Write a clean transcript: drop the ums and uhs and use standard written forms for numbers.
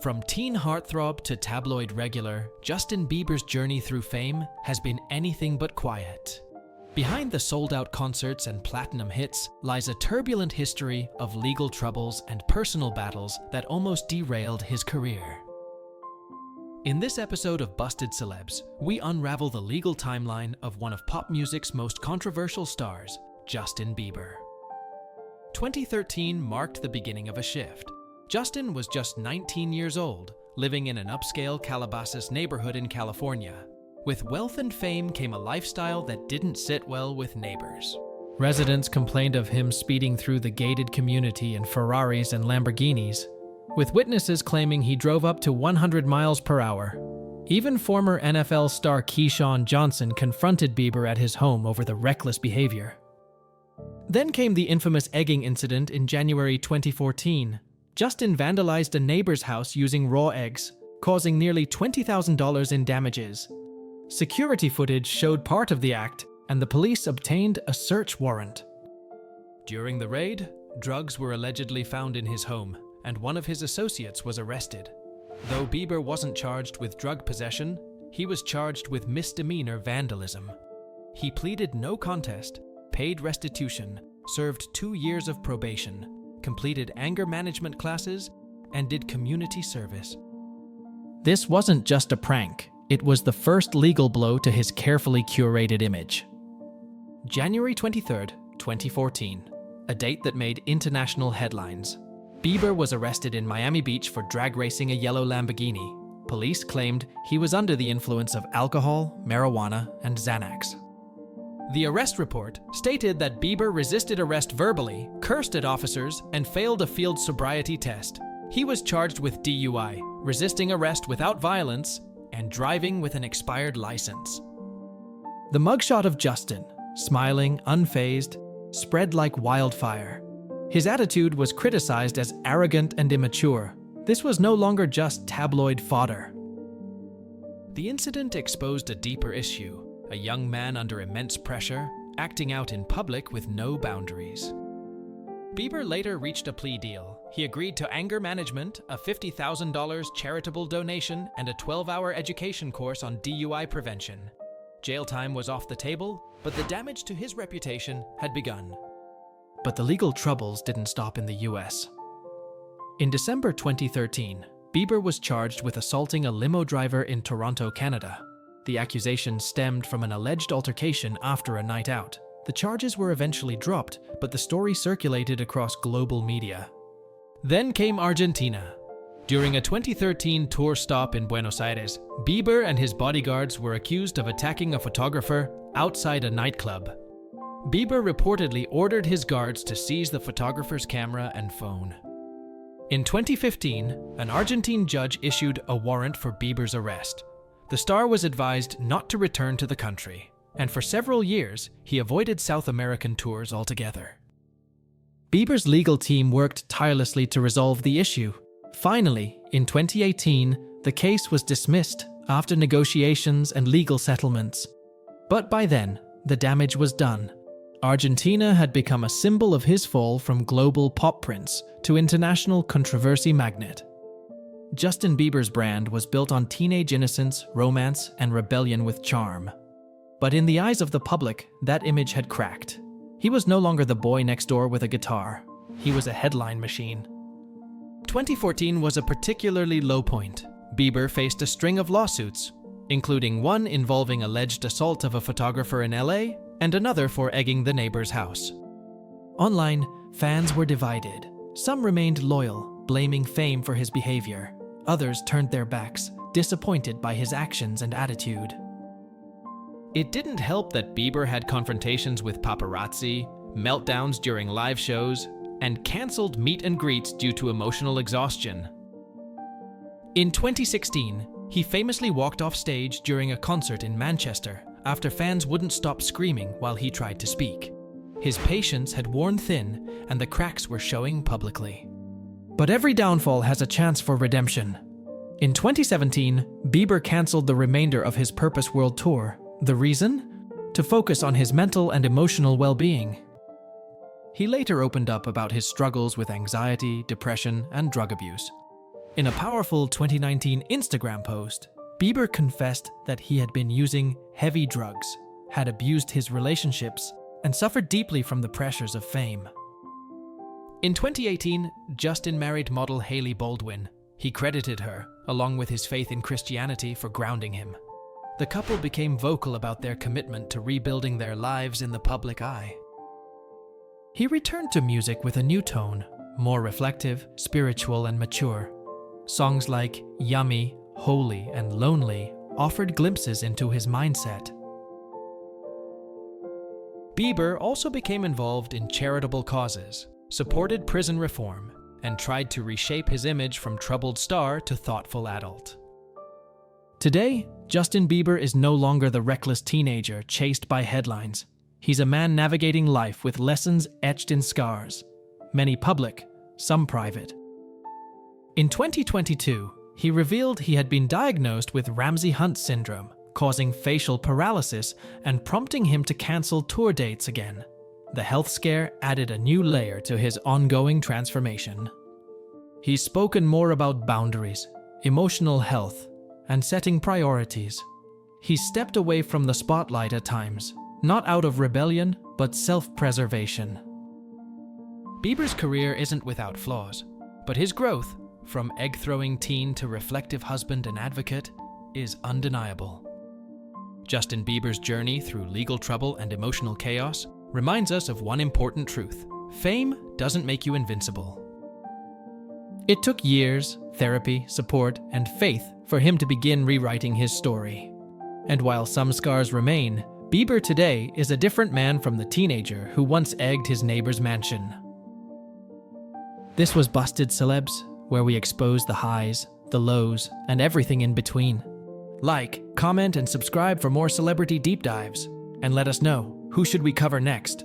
From teen heartthrob to tabloid regular, Justin Bieber's journey through fame has been anything but quiet. Behind the sold-out concerts and platinum hits lies a turbulent history of legal troubles and personal battles that almost derailed his career. In this episode of Busted Celebs, we unravel the legal timeline of one of pop music's most controversial stars, Justin Bieber. 2013 marked the beginning of a shift. Justin was just 19 years old, living in an upscale Calabasas neighborhood in California. With wealth and fame came a lifestyle that didn't sit well with neighbors. Residents complained of him speeding through the gated community in Ferraris and Lamborghinis, with witnesses claiming he drove up to 100 miles per hour. Even former NFL star Keyshawn Johnson confronted Bieber at his home over the reckless behavior. Then came the infamous egging incident in January 2014. Justin vandalized a neighbor's house using raw eggs, causing nearly $20,000 in damages. Security footage showed part of the act, and the police obtained a search warrant. During the raid, drugs were allegedly found in his home, and one of his associates was arrested. Though Bieber wasn't charged with drug possession, he was charged with misdemeanor vandalism. He pleaded no contest, paid restitution, served 2 years of probation, completed anger management classes, and did community service. This wasn't just a prank, it was the first legal blow to his carefully curated image. January 23, 2014, a date that made international headlines. Bieber was arrested in Miami Beach for drag racing a yellow Lamborghini. Police claimed he was under the influence of alcohol, marijuana, and Xanax. The arrest report stated that Bieber resisted arrest verbally, cursed at officers, and failed a field sobriety test. He was charged with DUI, resisting arrest without violence, and driving with an expired license. The mugshot of Justin, smiling, unfazed, spread like wildfire. His attitude was criticized as arrogant and immature. This was no longer just tabloid fodder. The incident exposed a deeper issue. A young man under immense pressure, acting out in public with no boundaries. Bieber later reached a plea deal. He agreed to anger management, a $50,000 charitable donation, and a 12-hour education course on DUI prevention. Jail time was off the table, but the damage to his reputation had begun. But the legal troubles didn't stop in the US. In December 2013, Bieber was charged with assaulting a limo driver in Toronto, Canada. The accusation stemmed from an alleged altercation after a night out. The charges were eventually dropped, but the story circulated across global media. Then came Argentina. During a 2013 tour stop in Buenos Aires, Bieber and his bodyguards were accused of attacking a photographer outside a nightclub. Bieber reportedly ordered his guards to seize the photographer's camera and phone. In 2015, an Argentine judge issued a warrant for Bieber's arrest. The star was advised not to return to the country, and for several years, he avoided South American tours altogether. Bieber's legal team worked tirelessly to resolve the issue. Finally, in 2018, the case was dismissed after negotiations and legal settlements. But by then, the damage was done. Argentina had become a symbol of his fall from global pop prince to international controversy magnet. Justin Bieber's brand was built on teenage innocence, romance, and rebellion with charm. But in the eyes of the public, that image had cracked. He was no longer the boy next door with a guitar. He was a headline machine. 2014 was a particularly low point. Bieber faced a string of lawsuits, including one involving alleged assault of a photographer in LA and another for egging the neighbor's house. Online, fans were divided. Some remained loyal, blaming fame for his behavior. Others turned their backs, disappointed by his actions and attitude. It didn't help that Bieber had confrontations with paparazzi, meltdowns during live shows, and canceled meet and greets due to emotional exhaustion. In 2016, he famously walked off stage during a concert in Manchester after fans wouldn't stop screaming while he tried to speak. His patience had worn thin, and the cracks were showing publicly. But every downfall has a chance for redemption. In 2017, Bieber canceled the remainder of his Purpose World Tour. The reason? To focus on his mental and emotional well-being. He later opened up about his struggles with anxiety, depression, and drug abuse. In a powerful 2019 Instagram post, Bieber confessed that he had been using heavy drugs, had abused his relationships, and suffered deeply from the pressures of fame. In 2018, Justin married model Hailey Baldwin. He credited her, along with his faith in Christianity, for grounding him. The couple became vocal about their commitment to rebuilding their lives in the public eye. He returned to music with a new tone, more reflective, spiritual, and mature. Songs like Yummy, Holy, and Lonely offered glimpses into his mindset. Bieber also became involved in charitable causes, supported prison reform, and tried to reshape his image from troubled star to thoughtful adult. Today, Justin Bieber is no longer the reckless teenager chased by headlines. He's a man navigating life with lessons etched in scars, many public, some private. In 2022, he revealed he had been diagnosed with Ramsay Hunt syndrome, causing facial paralysis and prompting him to cancel tour dates again. The health scare added a new layer to his ongoing transformation. He's spoken more about boundaries, emotional health, and setting priorities. He's stepped away from the spotlight at times, not out of rebellion, but self-preservation. Bieber's career isn't without flaws, but his growth, from egg-throwing teen to reflective husband and advocate, is undeniable. Justin Bieber's journey through legal trouble and emotional chaos reminds us of one important truth: fame doesn't make you invincible. It took years, therapy, support, and faith for him to begin rewriting his story. And while some scars remain, Bieber today is a different man from the teenager who once egged his neighbor's mansion. This was Busted Celebs, where we expose the highs, the lows, and everything in between. Like, comment, and subscribe for more celebrity deep dives. And let us know, who should we cover next?